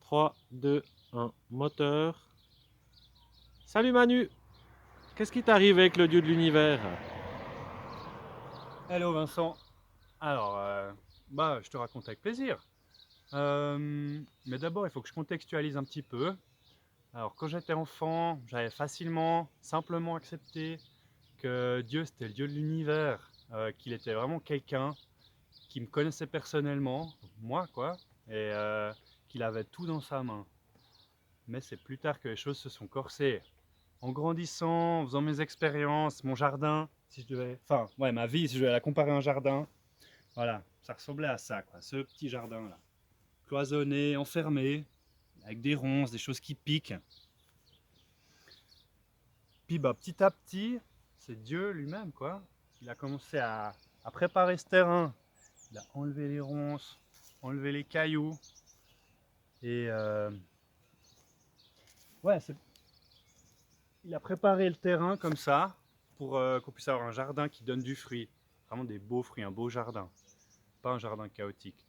3, 2, 1, moteur. Salut Manu, qu'est-ce qui t'arrive avec le dieu de l'univers? Hello Vincent. Alors, je te raconte avec plaisir. Mais d'abord, il faut que je contextualise un petit peu. Alors, quand j'étais enfant, j'avais facilement, simplement accepté que Dieu, c'était le Dieu de l'univers, qu'il était vraiment quelqu'un qui me connaissait personnellement, moi quoi, et qu'il avait tout dans sa main. Mais c'est plus tard que les choses se sont corsées. En grandissant, en faisant mes expériences, mon jardin, si je devais, enfin, ouais, ma vie, si je devais la comparer à un jardin, voilà, ça ressemblait à ça, quoi, ce petit jardin-là. Cloisonné, enfermé, avec des ronces, des choses qui piquent. Puis petit à petit, c'est Dieu lui-même, quoi. Il a commencé à préparer ce terrain. Il a enlevé les ronces, enlevé les cailloux. Et ouais, il a préparé le terrain comme ça pour qu'on puisse avoir un jardin qui donne du fruit. Vraiment des beaux fruits, un beau jardin. Pas un jardin chaotique.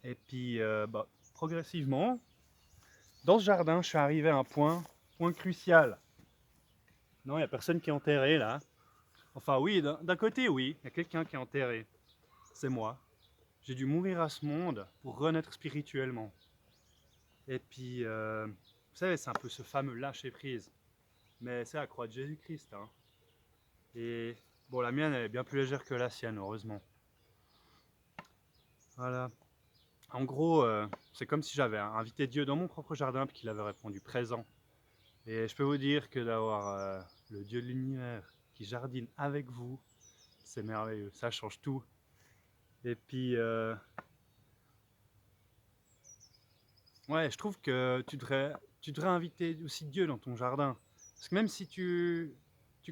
Et puis, progressivement, dans ce jardin, je suis arrivé à un point crucial. Non, il n'y a personne qui est enterré là. Enfin, oui, d'un côté, oui, il y a quelqu'un qui est enterré. C'est moi. J'ai dû mourir à ce monde pour renaître spirituellement. Et puis, vous savez, c'est un peu ce fameux lâcher prise. Mais c'est la croix de Jésus-Christ. Hein. Et bon, la mienne, elle est bien plus légère que la sienne, heureusement. Voilà. En gros, c'est comme si j'avais invité Dieu dans mon propre jardin et qu'il avait répondu présent. Et je peux vous dire que d'avoir le Dieu de l'univers qui jardine avec vous, c'est merveilleux. Ça change tout. Et puis, ouais, je trouve que tu devrais inviter aussi Dieu dans ton jardin. Parce que même si tu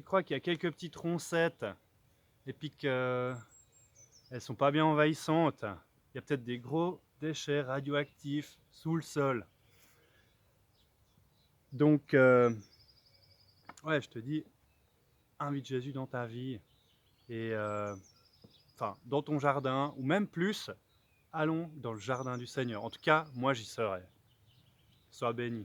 crois qu'il y a quelques petites roncettes et puis qu'elles sont pas bien envahissantes, il y a peut-être des gros déchets radioactifs sous le sol. Donc, ouais, je te dis, invite Jésus dans ta vie et enfin, dans ton jardin, ou même plus, allons dans le jardin du Seigneur. En tout cas, moi j'y serai. Sois béni.